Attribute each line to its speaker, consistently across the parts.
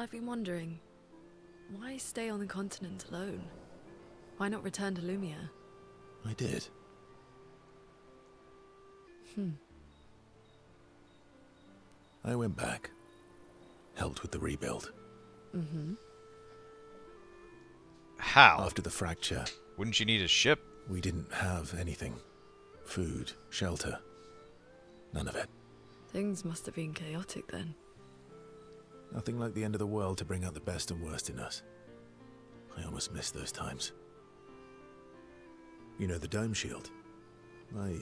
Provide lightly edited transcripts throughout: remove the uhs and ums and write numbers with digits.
Speaker 1: I've been wondering, why stay on the continent alone? Why not return to Lumia?
Speaker 2: I did. I went back. Helped with the rebuild.
Speaker 3: How?
Speaker 2: After the fracture,
Speaker 3: Wouldn't you need a ship?
Speaker 2: we didn't have anything. Food, shelter. None of it.
Speaker 1: Things must have been chaotic then.
Speaker 2: Nothing like the end of the world to bring out the best and worst in us. I almost miss those times. You know the dome shield? My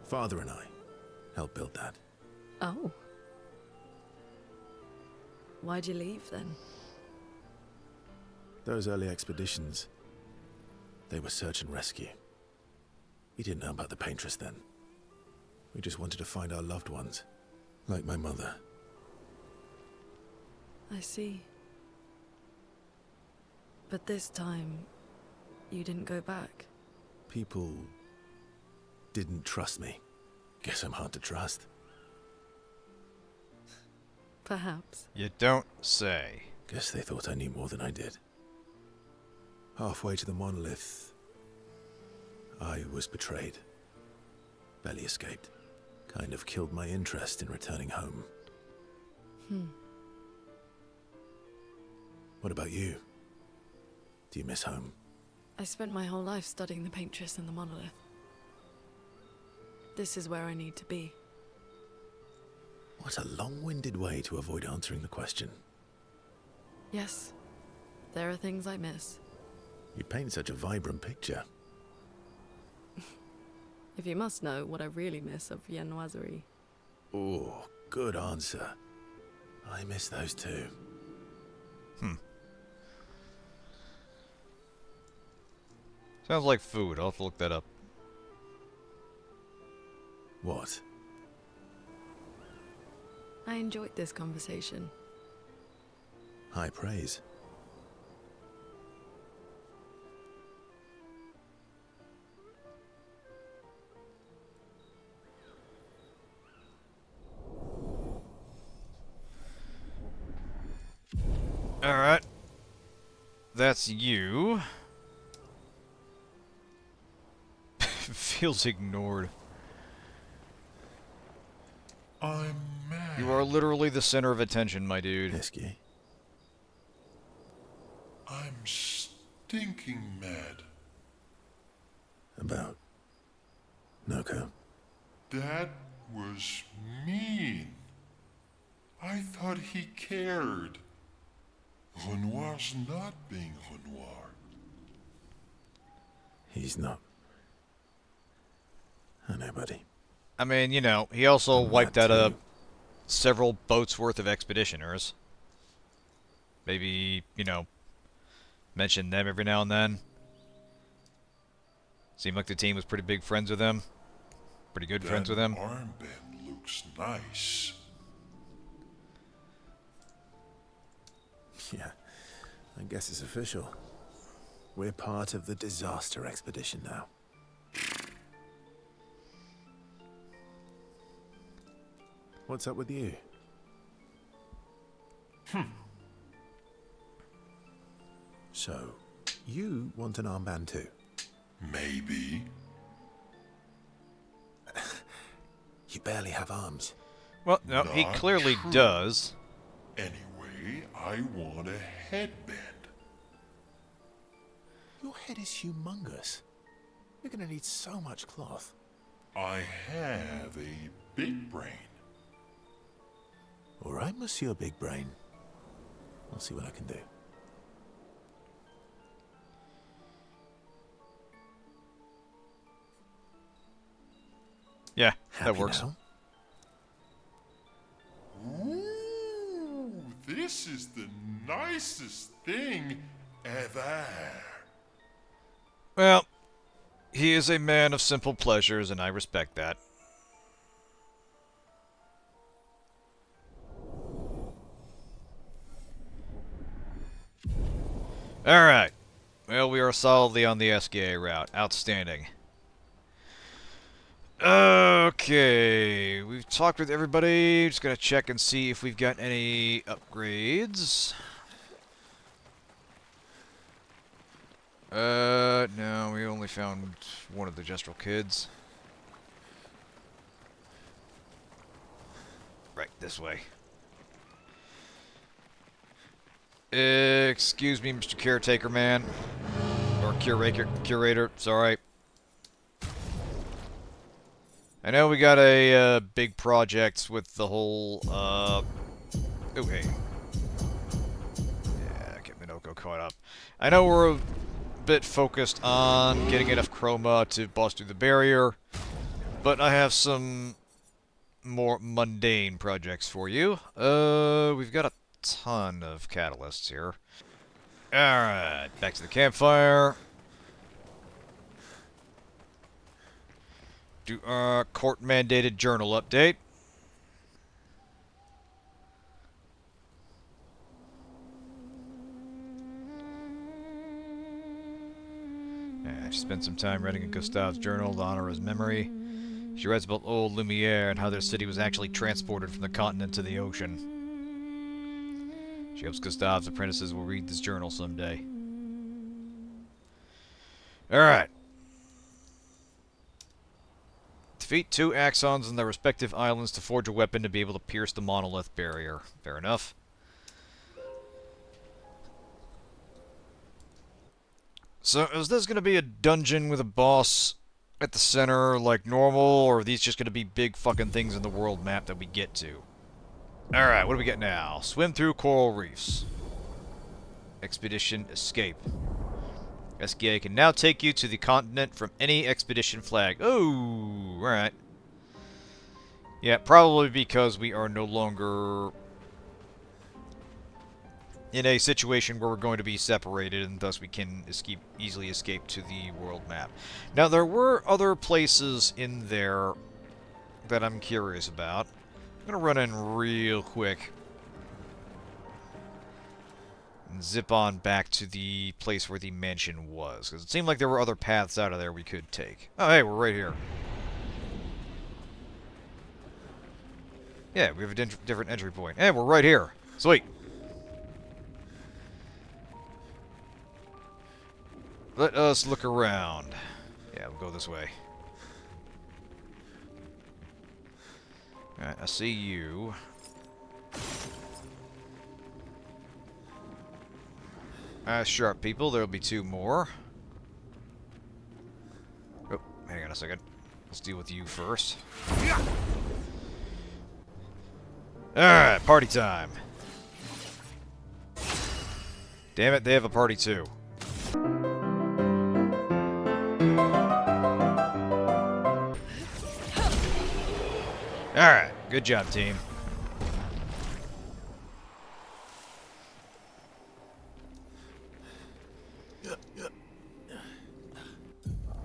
Speaker 2: father and I helped build that.
Speaker 1: Oh. Why'd you leave then?
Speaker 2: Those early expeditions, they were search and rescue. We didn't know about the paintress then. We just wanted to find our loved ones, like my mother.
Speaker 1: I see. But this time, you didn't go back.
Speaker 2: People didn't trust me. Guess I'm hard to trust.
Speaker 1: Perhaps.
Speaker 3: You don't say.
Speaker 2: Guess they thought I knew more than I did. Halfway to the monolith, I was betrayed. Barely escaped. Kind of killed my interest in returning home. What about you? Do you miss home?
Speaker 1: I spent my whole life studying the paintress and the monolith. This is where I need to be.
Speaker 2: What a long-winded way to avoid answering the question.
Speaker 1: Yes, there are things I miss.
Speaker 2: You paint such a vibrant picture.
Speaker 1: If you must know what I really miss of viennoiserie.
Speaker 2: Oh, good answer. I miss those too.
Speaker 3: Sounds like food. I'll have to look that up.
Speaker 2: What?
Speaker 1: I enjoyed this conversation.
Speaker 2: High praise.
Speaker 3: Alright. That's you. Feels ignored.
Speaker 4: I'm mad.
Speaker 3: You are literally the center of attention, my dude.
Speaker 2: Esquie.
Speaker 4: I'm stinking mad.
Speaker 2: About Noko.
Speaker 4: That was mean. I thought he cared. Renoir's not being Renoir.
Speaker 2: He's not. I know, buddy.
Speaker 3: I mean, you know, he also
Speaker 2: I'm
Speaker 3: wiped
Speaker 2: mad
Speaker 3: out
Speaker 2: too.
Speaker 3: several boats worth of expeditioners. Maybe, you know, mention them every now and then. Seemed like the team was pretty big friends with him. Pretty good friends with him.
Speaker 4: That armband looks nice.
Speaker 2: Yeah, I guess it's official. We're part of the disaster expedition now. What's up with you? So, you want an armband too?
Speaker 4: Maybe.
Speaker 2: You barely have arms.
Speaker 3: Well, no, he
Speaker 4: Not
Speaker 3: clearly
Speaker 4: true.
Speaker 3: does.
Speaker 4: Anyway, I want a headband.
Speaker 2: Your head is humongous. You're gonna need so much cloth.
Speaker 4: I have a big brain.
Speaker 2: All right, Monsieur Big Brain. I'll see what I can do.
Speaker 3: Yeah, that
Speaker 2: Happy
Speaker 3: works.
Speaker 2: now?
Speaker 4: Ooh, this is the nicest thing ever.
Speaker 3: Well, he is a man of simple pleasures, and I respect that. Alright. Well, we are solidly on the Esquie route. Outstanding. Okay. We've talked with everybody. Just gonna check and see if we've got any upgrades. No, we only found one of the Gestral kids. Right, this way. Excuse me, Mr. Caretaker Man. Or Curator, sorry. I know we got a big project with the whole, oh, hey. Yeah, get Minoko caught up. I know we're a bit focused on getting enough chroma to bust through the barrier, but I have some more mundane projects for you. We've got a ton of catalysts here. Alright, back to the campfire. Do our court-mandated journal update. I spent some time writing in Gustave's journal to honor his memory. She writes about old Lumiere and how their city was actually transported from the continent to the ocean. She hopes Gustave's apprentices will read this journal someday. Alright. Defeat 2 Axons on their respective islands to forge a weapon to be able to pierce the monolith barrier. Fair enough. So, is this going to be a dungeon with a boss at the center like normal, or are these just going to be big fucking things in the world map that we get to? Alright, what do we get now? Swim through coral reefs. Expedition escape. Esquie can now take you to the continent from any expedition flag. Oh, alright. Yeah, probably because we are no longer in a situation where we're going to be separated, and thus we can easily escape to the world map. Now, there were other places in there that I'm curious about. I'm going to run in real quick and zip on back to the place where the mansion was, because it seemed like there were other paths out of there we could take. Oh, hey, we're right here. Yeah, we have a different entry point. Hey, we're right here. Sweet. Let us look around. Yeah, we'll go this way. Alright, I see you. Sharp people, there'll be 2 more. Oh, hang on a second. Let's deal with you first. Alright, party time. Damn it, they have a party too. Alright, good job, team.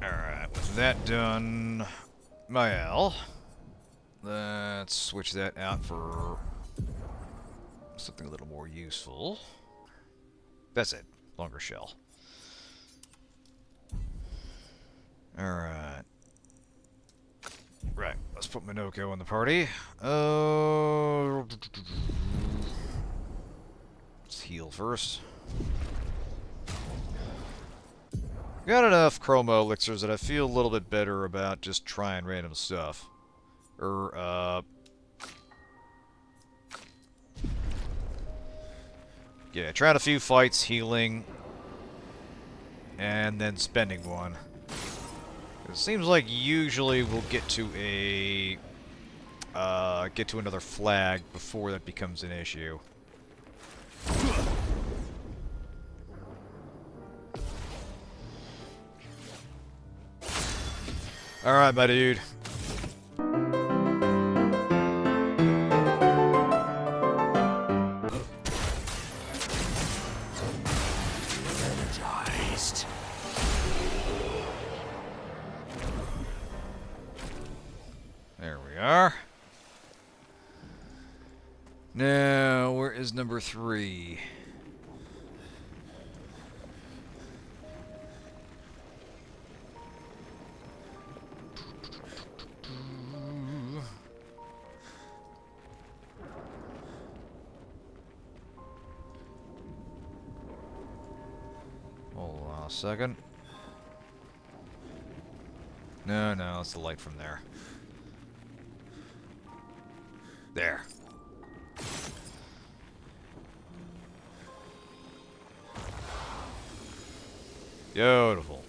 Speaker 3: Alright, with that done, Mael, let's switch that out for something a little more useful. That's it, longer shell. Alright. Right, let's put Minoko in the party. Let's heal first. Got enough chroma elixirs that I feel a little bit better about just trying random stuff. Yeah, trying a few fights, healing, and then spending one. It seems like usually we'll get to another flag before that becomes an issue. Alright, my dude.
Speaker 2: Energized.
Speaker 3: There we are. Now, where is number 3? second. No, no, it's the light from there. There. Beautiful.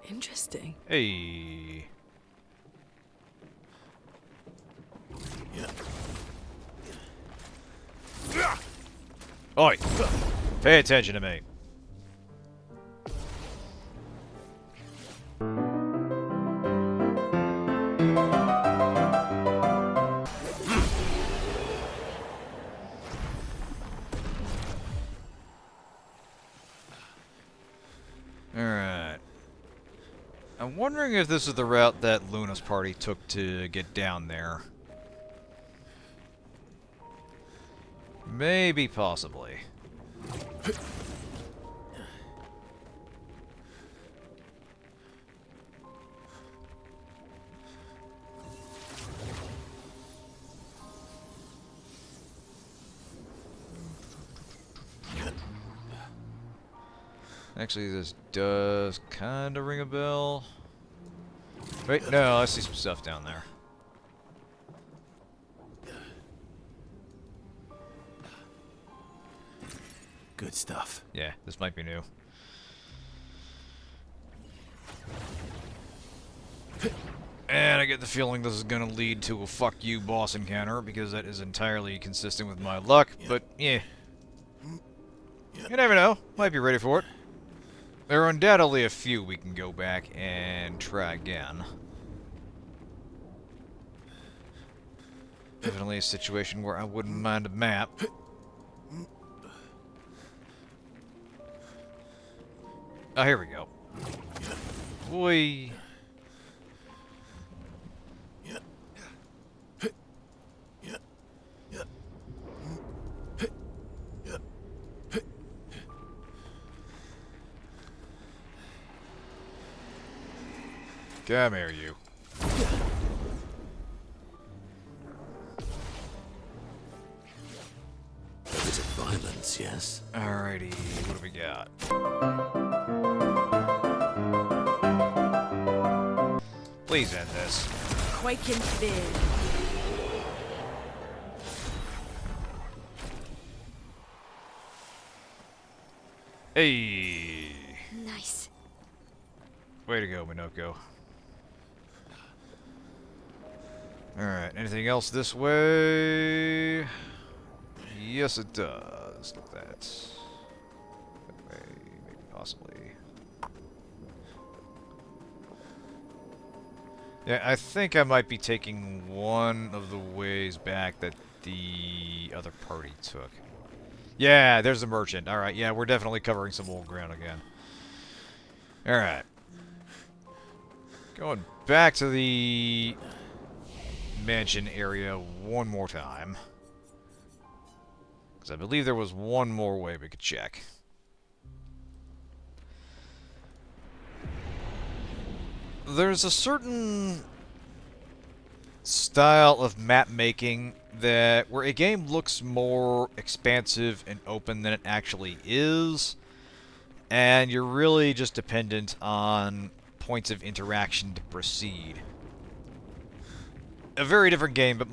Speaker 1: Interesting.
Speaker 3: Hey. Oi! Pay attention to me. Alright. I'm wondering if this is the route that Luna's party took to get down there. Maybe, possibly. Actually, this does kind of ring a bell. Wait, no, I see some stuff down there.
Speaker 2: Good stuff.
Speaker 3: Yeah, this might be new. And I get the feeling this is gonna lead to a fuck you boss encounter, because that is entirely consistent with my luck, but yeah. You never know, might be ready for it. There are undoubtedly a few we can go back and try again. Definitely a situation where I wouldn't mind a map. Oh, here we go. Boy. Come here, you.
Speaker 2: A bit of violence, yes?
Speaker 3: Alrighty, what do we got? Please end this.
Speaker 1: Quake in fear.
Speaker 3: Hey!
Speaker 1: Nice.
Speaker 3: Way to go, Minoko. Alright, anything else this way? Yes, it does. Look at that. That way, maybe possibly. Yeah, I think I might be taking one of the ways back that the other party took. Yeah, there's the merchant. Alright, yeah, we're definitely covering some old ground again. Alright. Going back to the mansion area one more time. Because I believe there was one more way we could check. There's a certain style of map making that where a game looks more expansive and open than it actually is, and you're really just dependent on points of interaction to proceed. A very different game, but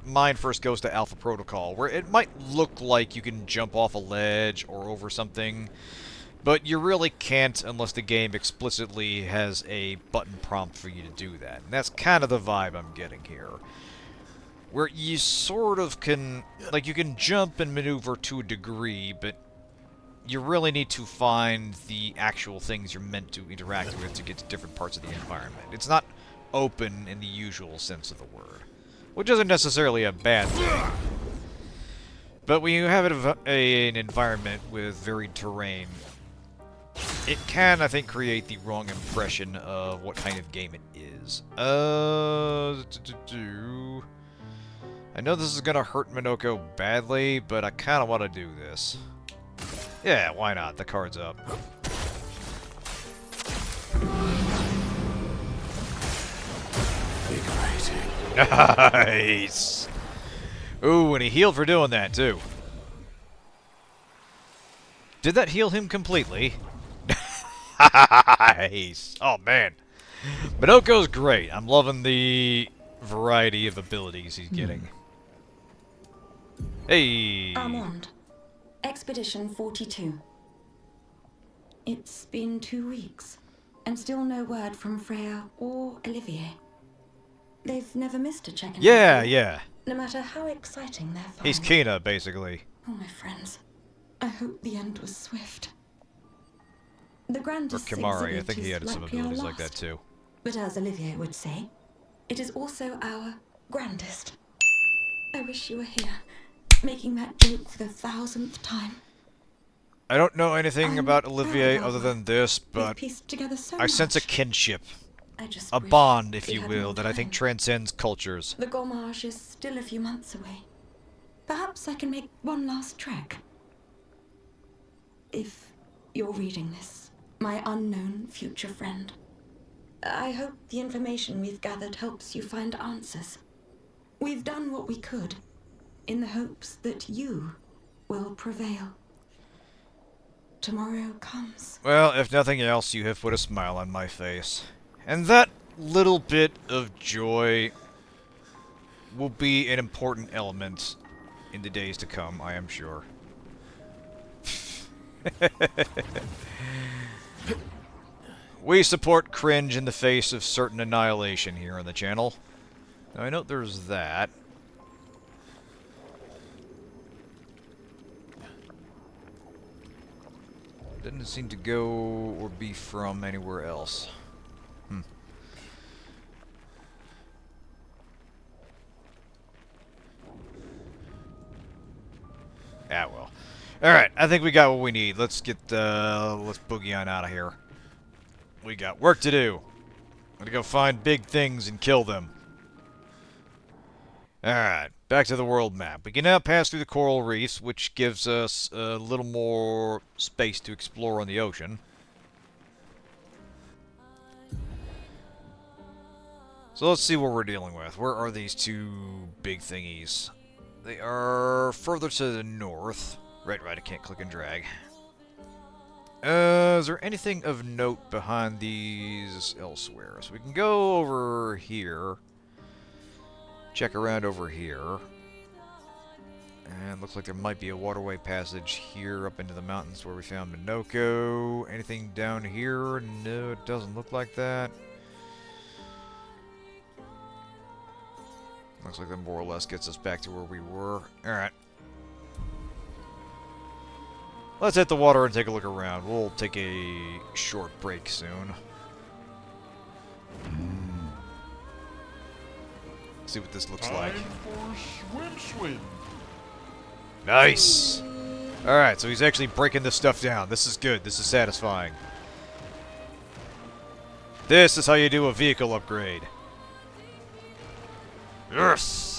Speaker 3: mine first goes to Alpha Protocol, where it might look like you can jump off a ledge or over something, but you really can't unless the game explicitly has a button prompt for you to do that. And that's kind of the vibe I'm getting here. Where you sort of can, like, you can jump and maneuver to a degree, but you really need to find the actual things you're meant to interact with to get to different parts of the environment. It's not open in the usual sense of the word, which isn't necessarily a bad thing. But when you have an environment with varied terrain, it can, I think, create the wrong impression of what kind of game it is. I know this is gonna hurt Minoko badly, but I kind of want to do this. Yeah, why not? The card's up. Nice! Ooh, and he healed for doing that, too. Did that heal him completely? Nice! Oh, man. Minoko's great. I'm loving the variety of abilities he's getting. Hey!
Speaker 5: Armand, Expedition 42. It's been 2 weeks, and still no word from Freya or Olivier. They've never missed a check-in.
Speaker 3: Yeah,
Speaker 5: before,
Speaker 3: yeah.
Speaker 5: No matter how exciting their find.
Speaker 3: He's Kina, basically.
Speaker 5: Oh, my friends. I hope the end was swift. The
Speaker 3: Or
Speaker 5: grandest
Speaker 3: Kimari, I think he
Speaker 5: is
Speaker 3: had some
Speaker 5: likely our
Speaker 3: abilities like that
Speaker 5: last.
Speaker 3: too.
Speaker 5: But as Olivier would say, it is also our grandest. I wish you were here, making that joke for the 1000th time.
Speaker 3: I don't know anything
Speaker 5: I'm
Speaker 3: about
Speaker 5: proud
Speaker 3: Olivier
Speaker 5: of our
Speaker 3: other than this,
Speaker 5: We've
Speaker 3: but
Speaker 5: pieced together so
Speaker 3: I sense a
Speaker 5: much.
Speaker 3: kinship.
Speaker 5: I just
Speaker 3: A
Speaker 5: wish
Speaker 3: bond, if
Speaker 5: we
Speaker 3: you
Speaker 5: had
Speaker 3: will,
Speaker 5: more
Speaker 3: that I think
Speaker 5: time.
Speaker 3: transcends cultures.
Speaker 5: The Gommage is still a few months away. Perhaps I can make one last trek. If you're reading this, my unknown future friend, I hope the information we've gathered helps you find answers. We've done what we could, in the hopes that you will prevail. Tomorrow comes.
Speaker 3: Well, if nothing else, you have put a smile on my face. And that little bit of joy will be an important element in the days to come, I am sure. We support cringe in the face of certain annihilation here on the channel. Now, I know there's that. Doesn't seem to go or be from anywhere else. Ah, well. Alright, I think we got what we need. Let's get, let's boogie on out of here. We got work to do. Gotta go find big things and kill them. Alright, back to the world map. We can now pass through the coral reefs, which gives us a little more space to explore on the ocean. So let's see what we're dealing with. Where are these two big thingies? They are further to the north. Right, I can't click and drag. Is there anything of note behind these elsewhere? So we can go over here. Check around over here. And looks like there might be a waterway passage here up into the mountains where we found Minoko. Anything down here? No, it doesn't look like that. Looks like that more or less gets us back to where we were. Alright. Let's hit the water and take a look around. We'll take a short break soon. See what this looks like.
Speaker 4: Time for swim.
Speaker 3: Nice! Alright, so he's actually breaking this stuff down. This is good. This is satisfying. This is how you do a vehicle upgrade. Yes!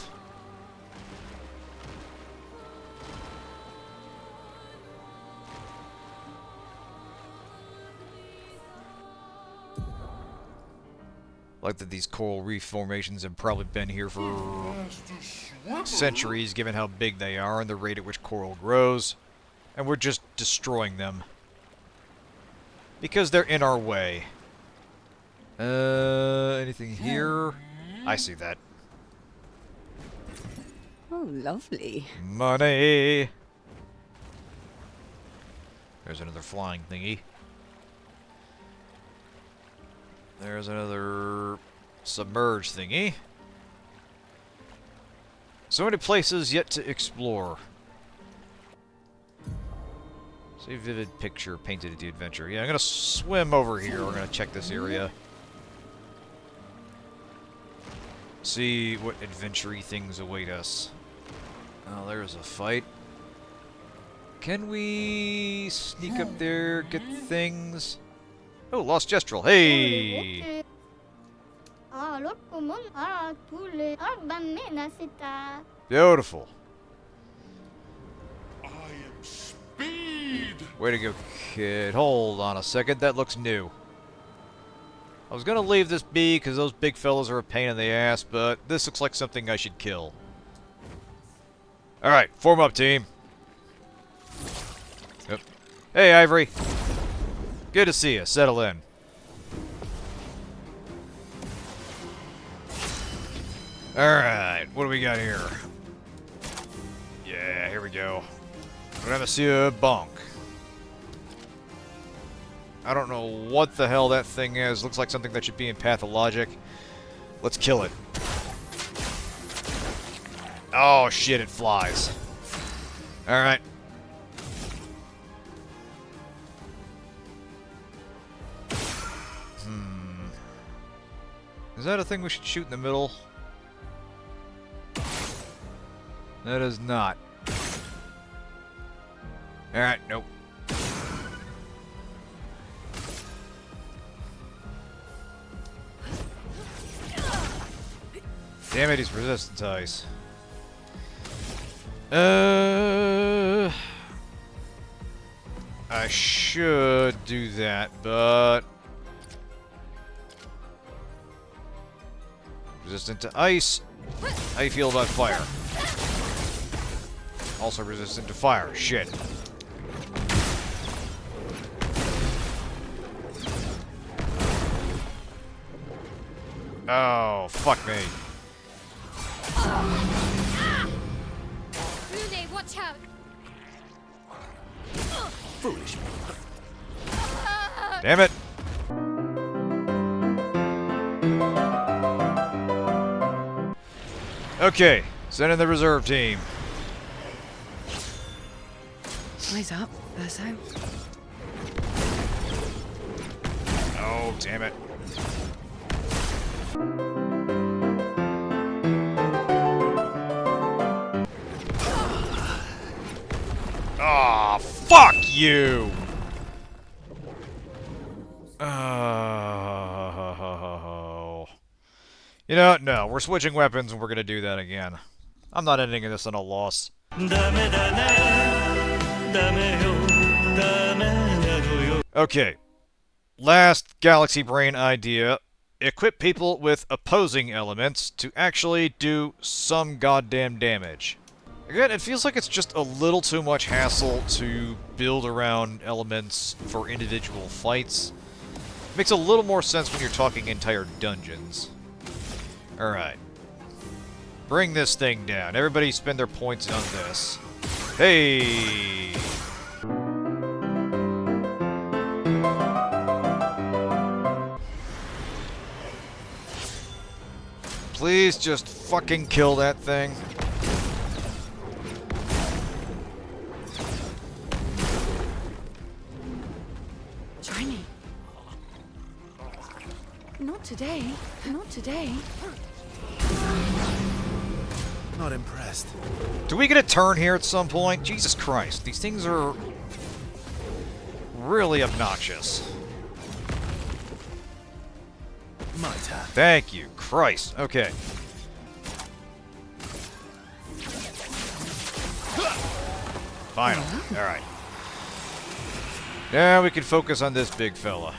Speaker 3: Like that these coral reef formations have probably been here for centuries, given how big they are and the rate at which coral grows. And we're just destroying them. Because they're in our way. Anything here? I see that.
Speaker 6: Oh, lovely.
Speaker 3: Money! There's another flying thingy. There's another submerged thingy. So many places yet to explore. See vivid picture painted at the adventure. Yeah, I'm gonna swim over here. We're gonna check this area. See what adventure-y things await us. Oh, there's a fight. Can we sneak up there, get things? Oh, lost Gestral. Hey! Beautiful.
Speaker 4: I am speed.
Speaker 3: Way to go, kid. Hold on a second. That looks new. I was gonna leave this be because those big fellas are a pain in the ass, but this looks like something I should kill. Alright, form up, team. Yep. Hey, Ivory. Good to see you. Settle in. Alright, what do we got here? Yeah, here we go. Monsieur Bonk. I don't know what the hell that thing is. Looks like something that should be in Pathologic. Let's kill it. Oh shit, it flies. Alright. Is that a thing we should shoot in the middle? That is not. Alright, nope. Damn it, he's resistant to ice. I should do that, but... Resistant to ice. How you feel about fire? Also resistant to fire. Shit. Oh, fuck me.
Speaker 7: Rune, watch out!
Speaker 2: Foolish.
Speaker 3: Damn it. Okay, send in the reserve team.
Speaker 1: Eyes up, Verso.
Speaker 3: Oh, damn it. Ah, oh, fuck you! Oh. You know, no, we're switching weapons and we're gonna do that again. I'm not ending this on a loss. Okay. Last Galaxy Brain idea. Equip people with opposing elements to actually do some goddamn damage. Again, it feels like it's just a little too much hassle to build around elements for individual fights. Makes a little more sense when you're talking entire dungeons. Alright. Bring this thing down. Everybody spend their points on this. Hey! Please just fucking kill that thing.
Speaker 1: Try me. Not today. Not today.
Speaker 2: Not impressed.
Speaker 3: Do we get a turn here at some point? Jesus Christ, these things are really obnoxious.
Speaker 2: My turn.
Speaker 3: Thank you, Christ. Okay. Final. Alright. Now we can focus on this big fella.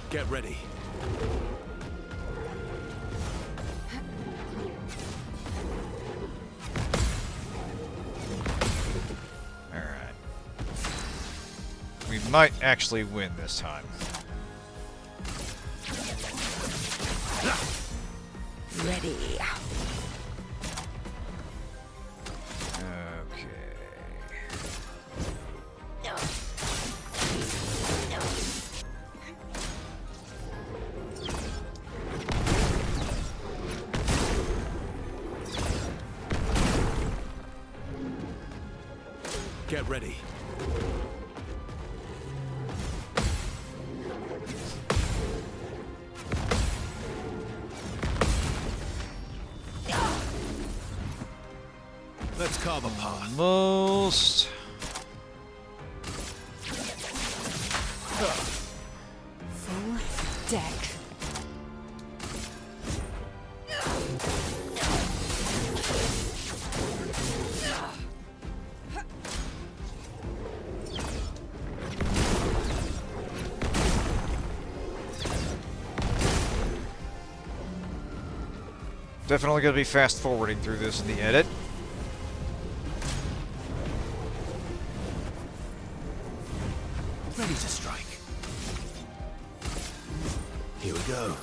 Speaker 2: Get ready.
Speaker 3: Alright. We might actually win this time.
Speaker 6: Ready.
Speaker 3: Okay.
Speaker 2: Get ready. Let's carve a path.
Speaker 3: Almost.
Speaker 6: Full deck.
Speaker 3: Definitely going to be fast forwarding through this in the edit.
Speaker 2: Ready to strike. Here we go.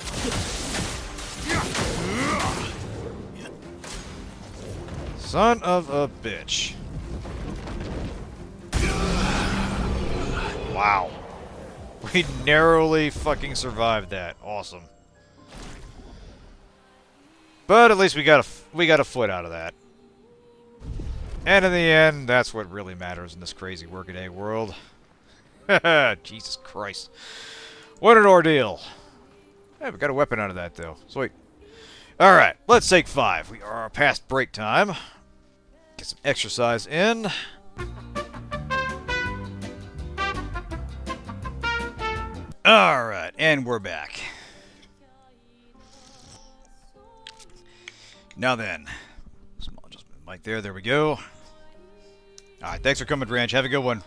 Speaker 3: Son of a bitch. Wow. We narrowly fucking survived that. Awesome. But at least we got a foot out of that. And in the end, that's what really matters in this crazy workaday world. Jesus Christ. What an ordeal. Hey, we got a weapon out of that, though. Sweet. Alright, let's take 5. We are past break time. Get some exercise in. Alright, and we're back. Now then. Small adjustment mic there, there we go. Alright, thanks for coming, Ranch. Have a good one.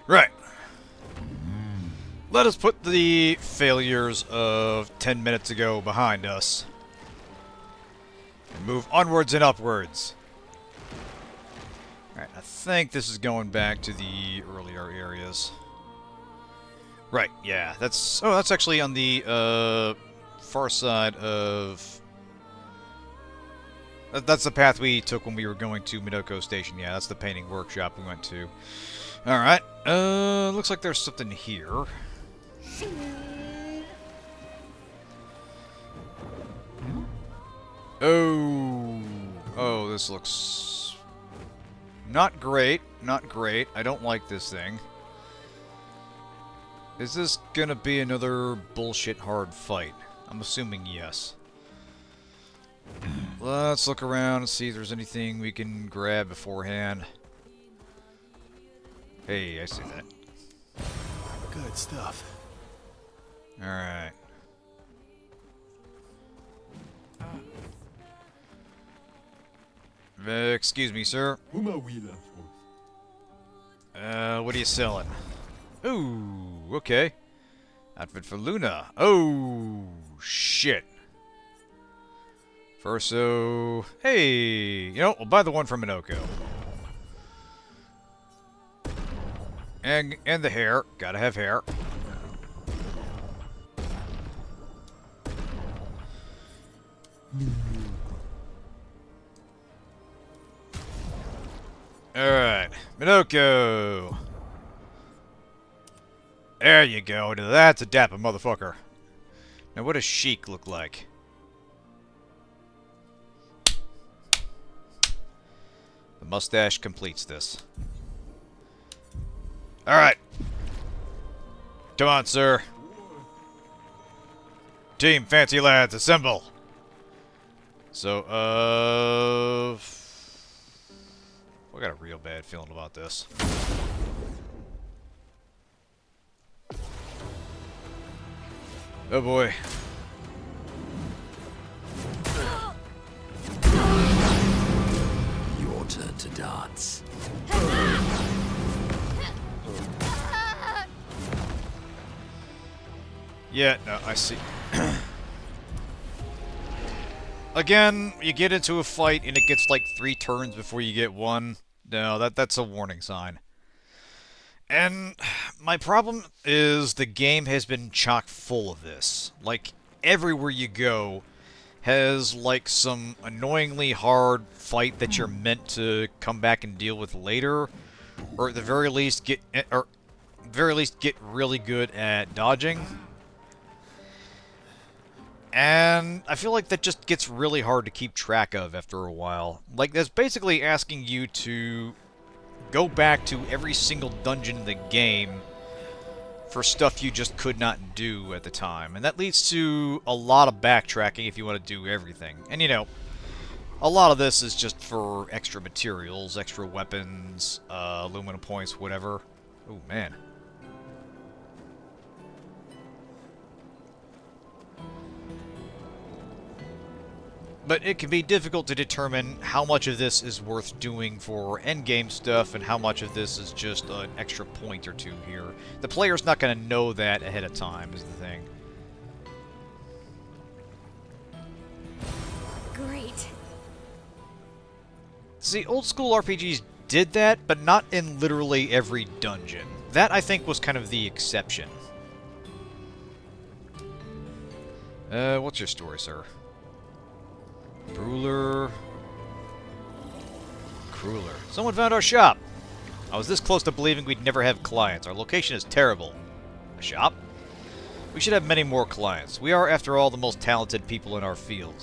Speaker 3: Right. Let us put the failures of 10 minutes ago behind us. And move onwards and upwards. Alright, I think this is going back to the earlier areas. Right, yeah, that's... Oh, that's actually on the, far side of... That's the path we took when we were going to Minoko Station. Yeah, that's the painting workshop we went to. Alright, looks like there's something here. Oh, this looks not great, not great. I don't like this thing. Is this gonna be another bullshit hard fight? I'm assuming yes. Let's look around and see if there's anything we can grab beforehand. Hey, I see that.
Speaker 2: Good stuff.
Speaker 3: Alright. Excuse me, sir. What are you selling? Ooh, okay. Outfit for Luna. Oh, shit. Verso. Hey, you know, we'll buy the one from Minoko. And the hair. Gotta have hair. Alright, Minoko. There you go. Now that's a dapper motherfucker. Now what does Sheik look like? The mustache completes this. Alright. Come on, sir. Team Fancy Lads, assemble! So, I got a real bad feeling about this. Oh boy.
Speaker 2: Your turn to dance.
Speaker 3: Yeah, no, I see. Again, you get into a fight and it gets like 3 turns before you get 1. No, that's a warning sign. And my problem is the game has been chock full of this. Like, everywhere you go has like some annoyingly hard fight that you're meant to come back and deal with later, or at the very least get really good at dodging. And I feel like that just gets really hard to keep track of after a while. Like, that's basically asking you to go back to every single dungeon in the game for stuff you just could not do at the time. And that leads to a lot of backtracking if you want to do everything. And, you know, a lot of this is just for extra materials, extra weapons, aluminum points, whatever. Oh, man. But it can be difficult to determine how much of this is worth doing for endgame stuff and how much of this is just an extra point or 2 here. The player's not going to know that ahead of time, is the thing.
Speaker 6: Great.
Speaker 3: See, old school RPGs did that, but not in literally every dungeon. That, I think, was kind of the exception. What's your story, sir? Ruler. Crueler. Someone found our shop. I was this close to believing we'd never have clients. Our location is terrible. A shop? We should have many more clients. We are, after all, the most talented people in our field.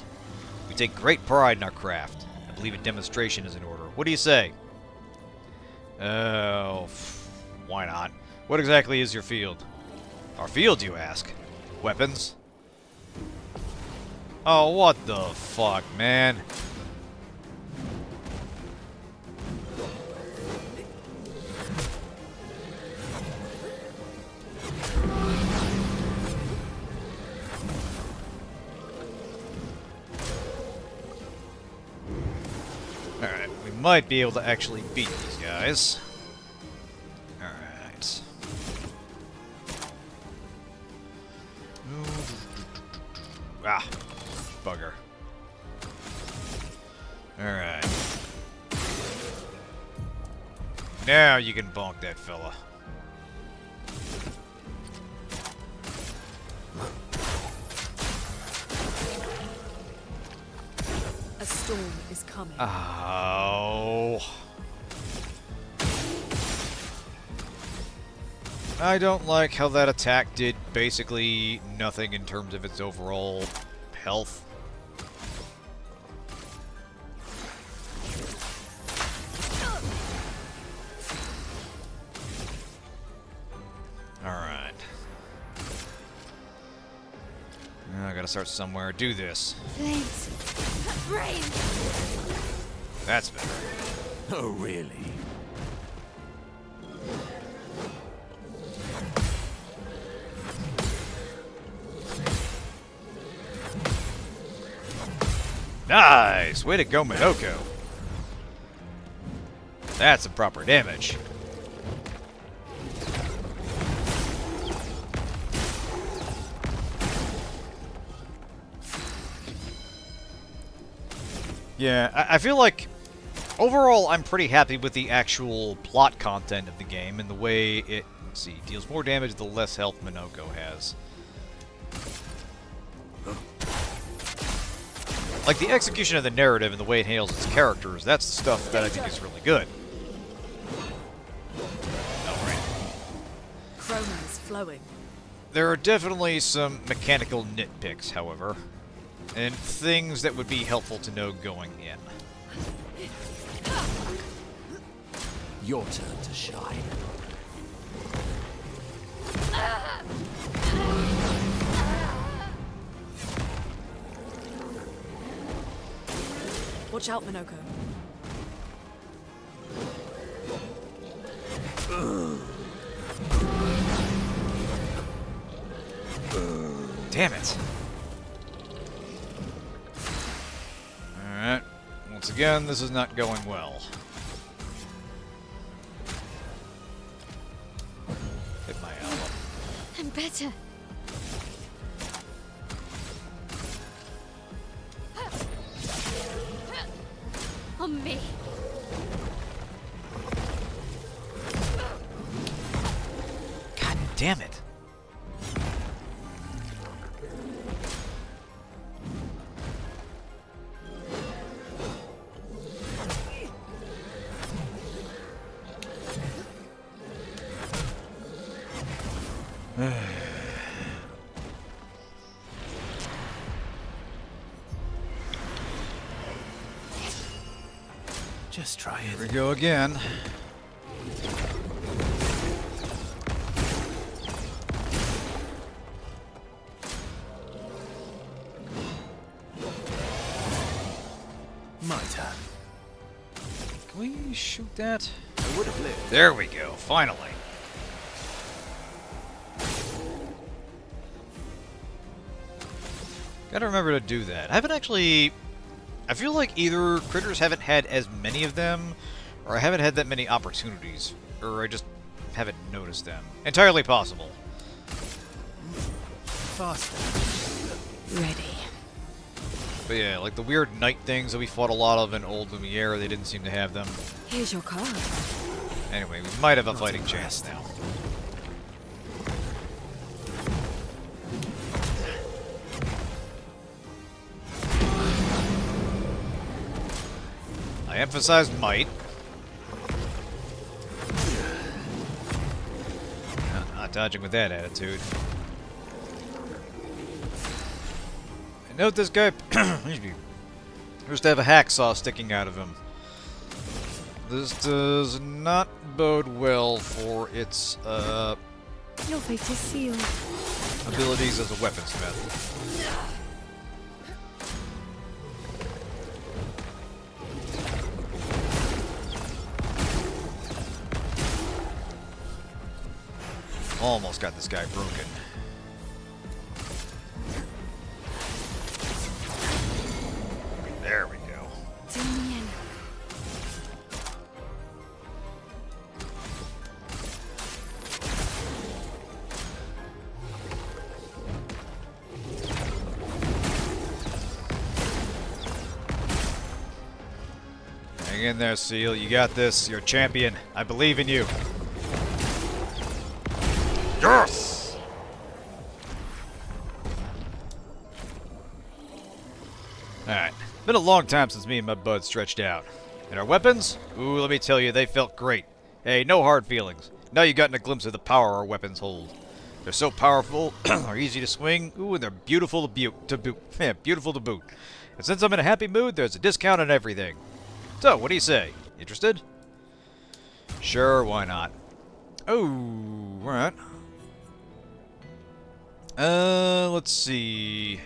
Speaker 3: We take great pride in our craft. I believe a demonstration is in order. What do you say? Oh, why not? What exactly is your field? Our field, you ask? Weapons? Oh, what the fuck, man? Alright, we might be able to actually beat these guys. Alright. Ah, bugger. Alright. Now you can bonk that fella.
Speaker 1: A storm is coming.
Speaker 3: Oh. I don't like how that attack did basically nothing in terms of its overall health. Alright. I gotta start somewhere. Do this.
Speaker 6: Flames. Rain.
Speaker 3: That's better.
Speaker 2: Oh, really?
Speaker 3: Nice! Way to go, Minoko. That's some proper damage. Yeah, I feel like overall I'm pretty happy with the actual plot content of the game and the way it, let's see, deals more damage the less health Minoko has. Like, the execution of the narrative and the way it handles its characters, that's the stuff that I think is really good. Oh, right.
Speaker 1: Chroma is flowing.
Speaker 3: There are definitely some mechanical nitpicks, however, and things that would be helpful to know going in.
Speaker 2: Your turn to shine.
Speaker 1: Watch out, Minoko.
Speaker 3: Damn it. Alright. Once again, this is not going well. Hit my elbow.
Speaker 6: I'm better. On me.
Speaker 3: God damn it.
Speaker 2: Just try
Speaker 3: Here we
Speaker 2: it.
Speaker 3: go again.
Speaker 2: My turn.
Speaker 3: Can we shoot that?
Speaker 2: I would have lived.
Speaker 3: There we go, finally. Gotta remember to do that. I haven't actually... I feel like either critters haven't had as many of them, or I haven't had that many opportunities, or I just haven't noticed them. Entirely possible.
Speaker 2: Faster.
Speaker 6: Ready.
Speaker 3: But yeah, like the weird night things that we fought a lot of in Old Lumiere, they didn't seem to have them.
Speaker 1: Here's your card.
Speaker 3: Anyway, we might have a fighting chance now. I emphasize might. Not dodging with that attitude. And note this guy appears to have a hacksaw sticking out of him. This does not bode well for its
Speaker 1: Your fate is sealed.
Speaker 3: abilities as a weaponsmith. Almost got this guy broken. There we go.
Speaker 6: Damien.
Speaker 3: Hang in there, Seal. You got this. You're a champion. I believe in you. Yes! Alright. Been a long time since me and my bud stretched out. And our weapons? Ooh, let me tell you, they felt great. Hey, no hard feelings. Now you've gotten a glimpse of the power our weapons hold. They're so powerful, are easy to swing, ooh, and they're beautiful to boot. Yeah, beautiful to boot. And since I'm in a happy mood, there's a discount on everything. So, what do you say? Interested? Sure, why not? Oh, alright. Let's see.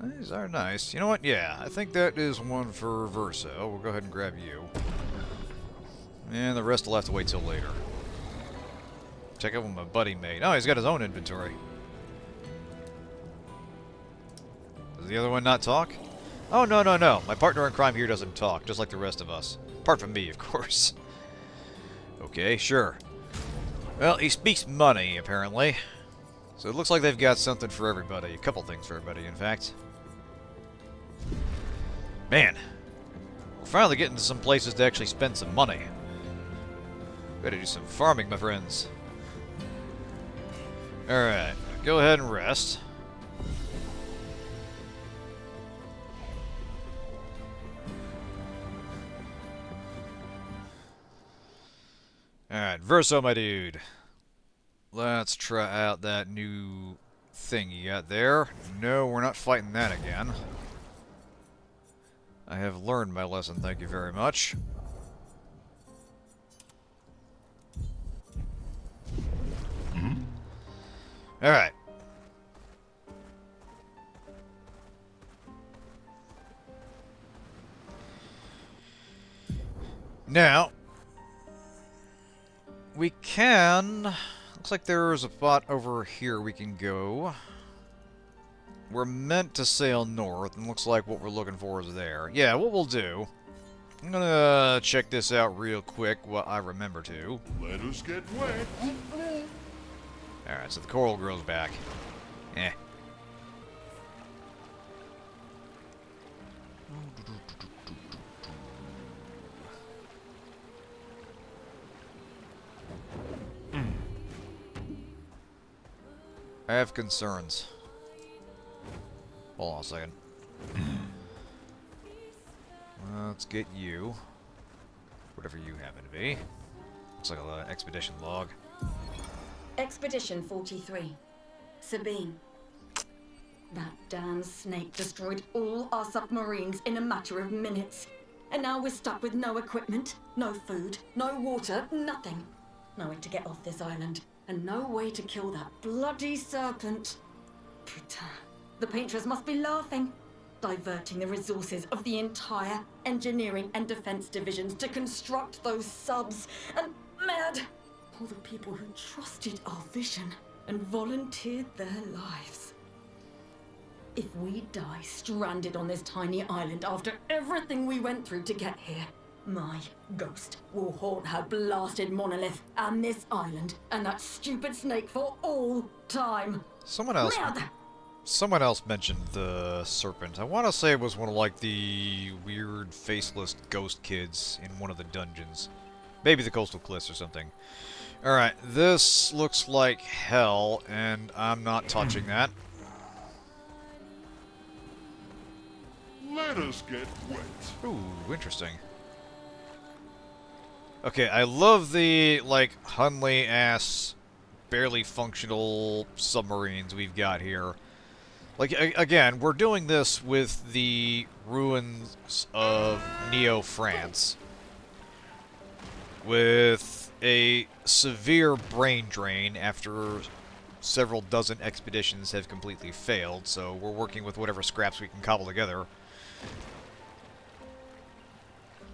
Speaker 3: These are nice. You know what? Yeah, I think that is one for Verso. We'll go ahead and grab you. And the rest will have to wait till later. Check out what my buddy made. Oh, he's got his own inventory. Does the other one not talk? Oh, no, no, no. My partner in crime here doesn't talk, just like the rest of us. Apart from me, of course. Okay, sure. Well, he speaks money, apparently. So it looks like they've got something for everybody. A couple things for everybody, in fact. Man. We're finally getting to some places to actually spend some money. Better do some farming, my friends. Alright. Go ahead and rest. Alright, Verso, my dude. Let's try out that new thing you got there. No, we're not fighting that again. I have learned my lesson, thank you very much. Alright. Now, we can... Looks like there's a spot over here we can go. We're meant to sail north, and looks like what we're looking for is there. Yeah, what we'll do... I'm gonna check this out real quick, what I remember to.
Speaker 4: Let us get wet.
Speaker 3: Alright, so the coral grows back. Eh. I have concerns. Hold on a second. Let's get you. Whatever you happen to be. Looks like an expedition log.
Speaker 5: Expedition 43. Sabine. That damn snake destroyed all our submarines in a matter of minutes. And now we're stuck with no equipment, no food, no water, nothing. No way to get off this island. And no way to kill that bloody serpent. Putain. The paintress must be laughing. Diverting the resources of the entire engineering and defense divisions to construct those subs. And mad. All the people who trusted our vision and volunteered their lives. If we die stranded on this tiny island after everything we went through to get here, my ghost will haunt her blasted monolith and this island and that stupid snake for all time.
Speaker 3: Someone else.
Speaker 5: Merde!
Speaker 3: Someone else mentioned the serpent. I want to say it was one of, like, the weird, faceless ghost kids in one of the dungeons. Maybe the Coastal Cliffs or something. Alright, this looks like hell, and I'm not touching that.
Speaker 4: Let us get wet.
Speaker 3: Ooh, interesting. Okay, I love the, like, Hunley-ass, barely functional submarines we've got here. Like, again, we're doing this with the ruins of Neo-France. With a severe brain drain after several dozen expeditions have completely failed, so we're working with whatever scraps we can cobble together.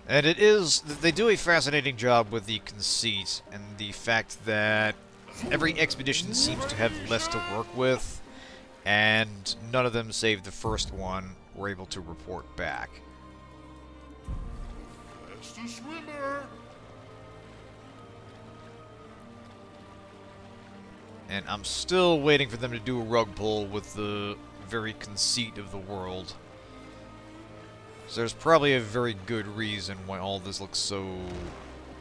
Speaker 3: And it is... they do a fascinating job with the conceit and the fact that every expedition seems to have less to work with, and none of them, save the first one, were able to report back.
Speaker 4: That's the swimmer.
Speaker 3: And I'm still waiting for them to do a rug pull with the very conceit of the world. So there's probably a very good reason why all this looks so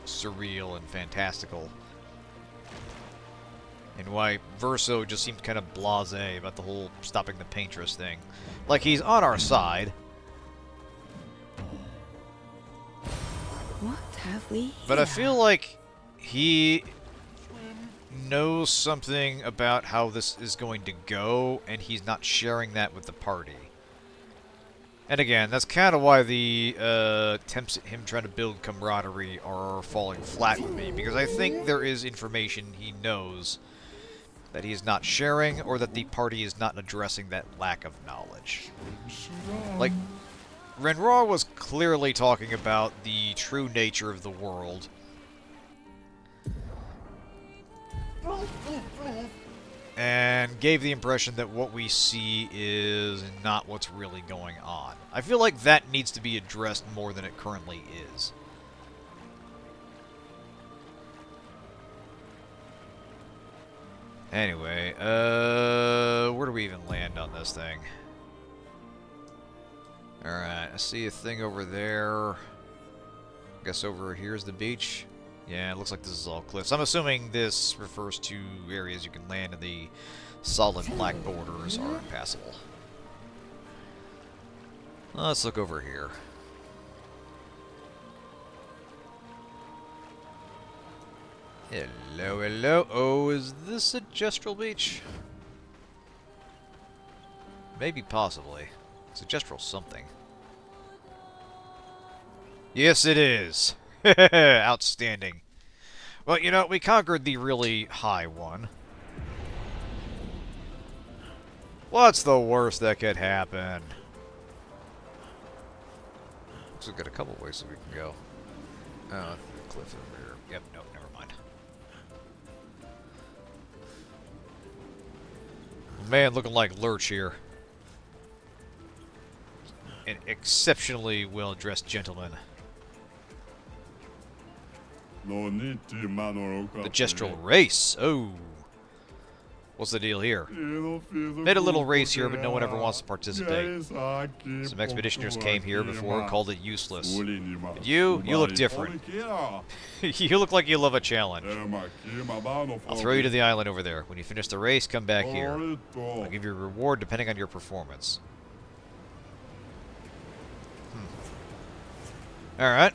Speaker 3: surreal and fantastical. And why Verso just seemed kind of blasé about the whole stopping the paintress thing. Like, he's on our side.
Speaker 1: What have we here?
Speaker 3: But I feel like he knows something about how this is going to go, and he's not sharing that with the party. And again, that's kind of why the attempts at him trying to build camaraderie are falling flat with me, because I think there is information he knows that he is not sharing, or that the party is not addressing that lack of knowledge. Like, Renrar was clearly talking about the true nature of the world, and gave the impression that what we see is not what's really going on. I feel like that needs to be addressed more than it currently is. Anyway, where do we even land on this thing? Alright, I see a thing over there. Guess over here's the beach. Yeah, it looks like this is all cliffs. I'm assuming this refers to areas you can land and the solid black borders are impassable. Let's look over here. Hello, hello. Oh, is this a Gestral beach? Maybe, possibly. It's a Gestral something. Yes, it is. Outstanding. Well, you know, we conquered the really high one. What's the worst that could happen? Looks like we've got a couple ways that we can go. Oh, the cliff over here. Yep, no, never mind. Man, looking like Lurch here. An exceptionally well-dressed gentleman. The Gestral race. Oh. What's the deal here? Made a little race here, but no one ever wants to participate. Some expeditioners came here before and called it useless. But you look different. You look like you love a challenge. I'll throw you to the island over there. When you finish the race, come back here. I'll give you a reward depending on your performance. Alright.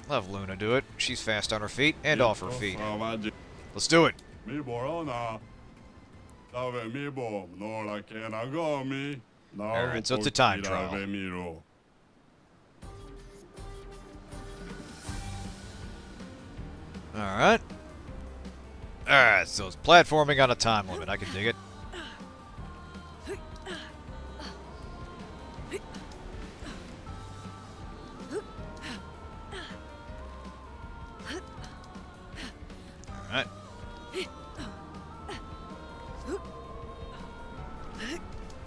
Speaker 3: I'll have Luna do it. She's fast on her feet and off her feet. Let's do it. Alright, so it's a time trial. Alright. Alright, so it's platforming on a time limit. I can dig it. Alright.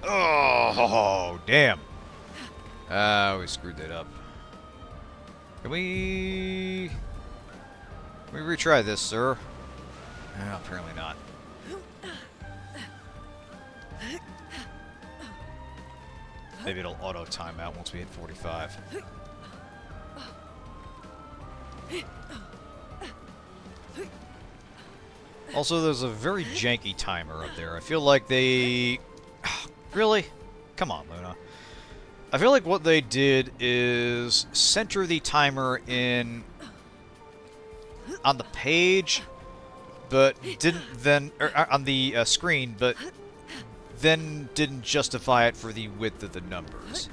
Speaker 3: Oh, damn. We screwed that up. Can we retry this, sir? Apparently not. Maybe it'll auto time out once we hit 45. Also, there's a very janky timer up there. I feel like they... Really? Come on, Luna. I feel like what they did is center the timer in on the page, but didn't then... on the screen, but then didn't justify it for the width of the numbers.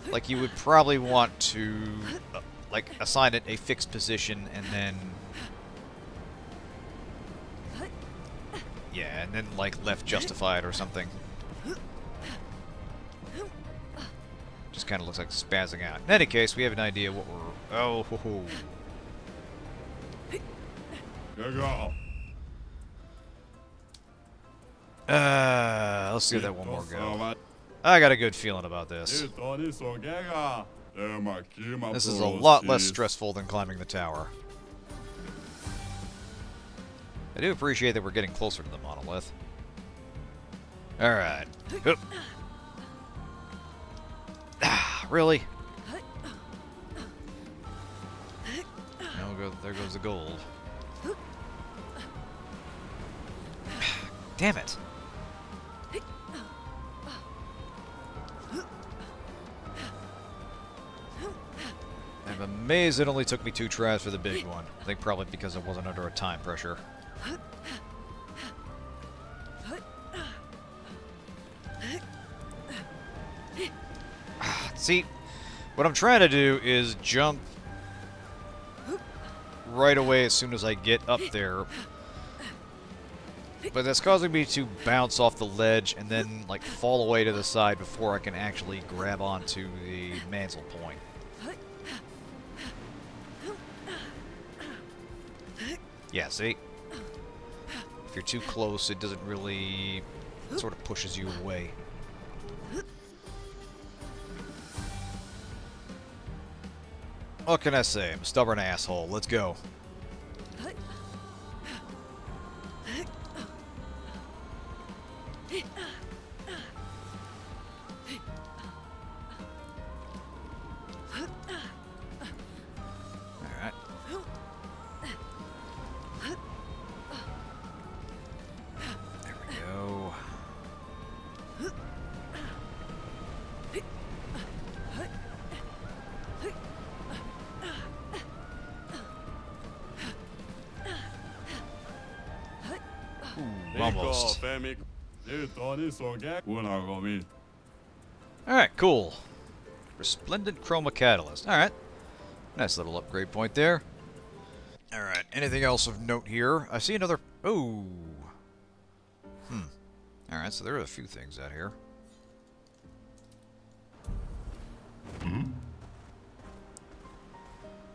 Speaker 3: Like, you would probably want to, like, assign it a fixed position and then... Yeah, and then, like, left justified or something. Just kind of looks like spazzing out. In any case, we have an idea what we're... Oh, ho, ho. Let's give that one more go. I got a good feeling about this. This is a lot less stressful than climbing the tower. I do appreciate that we're getting closer to the monolith. Alright. Really? There goes the gold. Damn it. I'm amazed it only took me 2 tries for the big one. I think probably because I wasn't under a time pressure. See, what I'm trying to do is jump right away as soon as I get up there. But that's causing me to bounce off the ledge and then, like, fall away to the side before I can actually grab onto the mantle point. Yeah, see? If you're too close, it doesn't really... It sort of pushes you away. What can I say? I'm a stubborn asshole. Let's go. Alright. There we go. Ooh, almost. Alright, cool. Resplendent chroma catalyst. Alright. Nice little upgrade point there. Alright, anything else of note here? I see another... Oh. Alright, so there are a few things out here.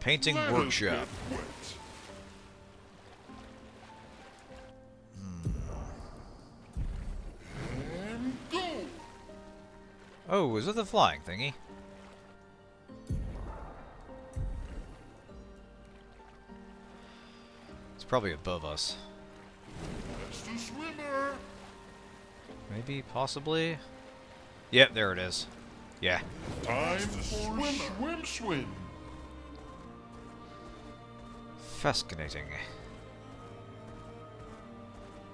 Speaker 3: Painting workshop. Oh, is it the flying thingy? It's probably above us. Maybe, possibly? Yep, there it is. Yeah.
Speaker 4: Time for swim.
Speaker 3: Fascinating.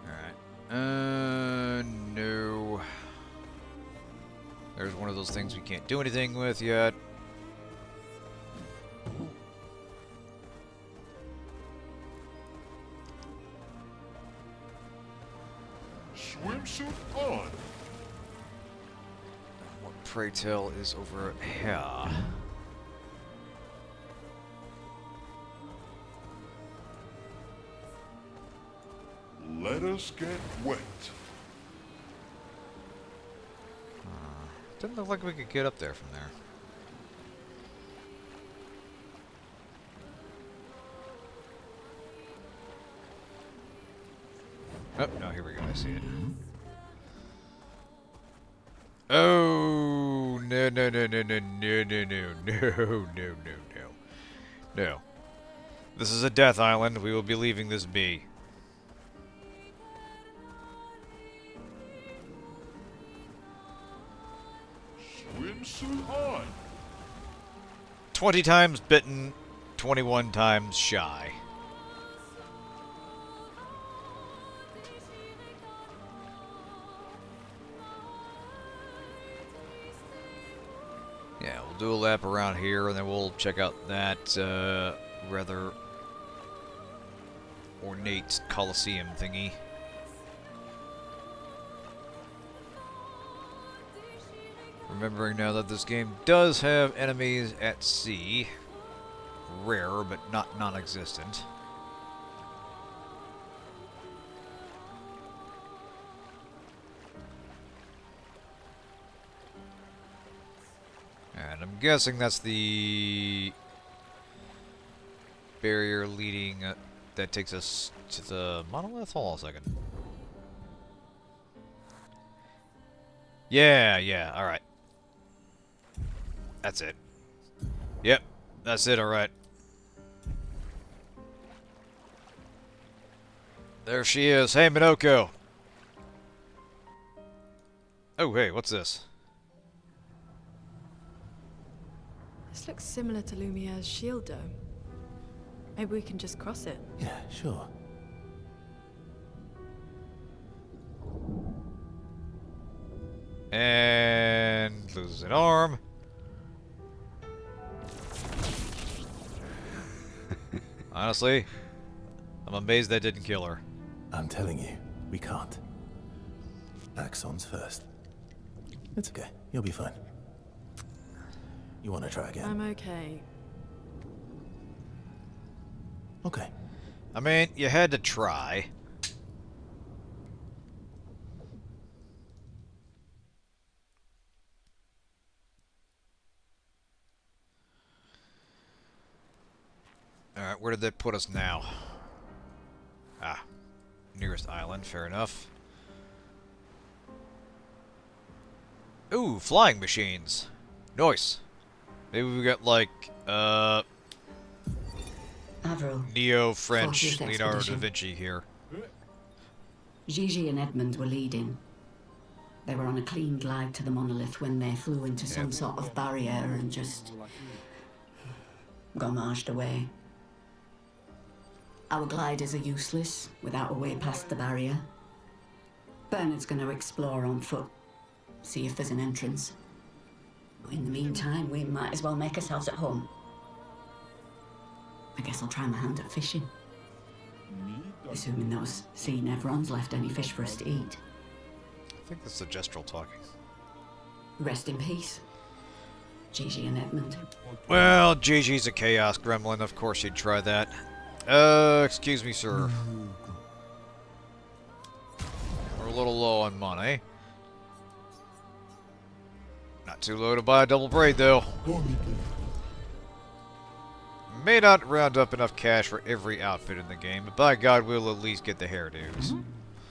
Speaker 3: Alright. No. There's one of those things we can't do anything with yet.
Speaker 4: Swimsuit on.
Speaker 3: What, pray tell, is over here?
Speaker 4: Let us get wet.
Speaker 3: Didn't look like we could get up there from there. Oh, no, here we go. I see it. Oh, no, no, no, no, no, no, no, no, no, no, no. No. This is a death island. We will be leaving this be.
Speaker 4: I'm soon on.
Speaker 3: 20 times bitten, 21 times shy. Yeah, we'll do a lap around here, and then we'll check out that rather ornate Colosseum thingy. Remembering now that this game does have enemies at sea. Rare, but not non-existent. And I'm guessing that's the barrier leading that takes us to the monolith. Hold on a second. Yeah, alright. That's it. Yep, that's it, alright. There she is. Hey, Minoko. Oh, hey, what's this?
Speaker 1: This looks similar to Lumiere's shield dome. Maybe we can just cross it.
Speaker 2: Yeah, sure.
Speaker 3: And loses an arm. Honestly, I'm amazed that didn't kill her.
Speaker 2: I'm telling you, we can't. Axons first. It's okay. You'll be fine. You want to try again?
Speaker 1: I'm okay.
Speaker 2: Okay.
Speaker 3: I mean, you had to try. Alright, where did that put us now? Ah, nearest island, fair enough. Ooh, flying machines. Nice. Maybe we got like,
Speaker 7: Avil,
Speaker 3: neo-French
Speaker 7: 40th
Speaker 3: Leonardo da
Speaker 7: expedition.
Speaker 3: Vinci here.
Speaker 7: Gigi and Edmund were leading. They were on a clean glide to the monolith when they flew into some sort of barrier and just gommaged away. Our gliders are useless without a way past the barrier. Bernard's going to explore on foot, see if there's an entrance. In the meantime, we might as well make ourselves at home. I guess I'll try my hand at fishing. Assuming those sea Nevrons left any fish for us to eat.
Speaker 3: I think that's the Gestral talking.
Speaker 7: Rest in peace, Gigi and Edmund.
Speaker 3: Well, Gigi's a chaos gremlin, of course you'd try that. Excuse me, sir. We're a little low on money. Not too low to buy a double braid, though. May not round up enough cash for every outfit in the game, but by God, we'll at least get the hairdos.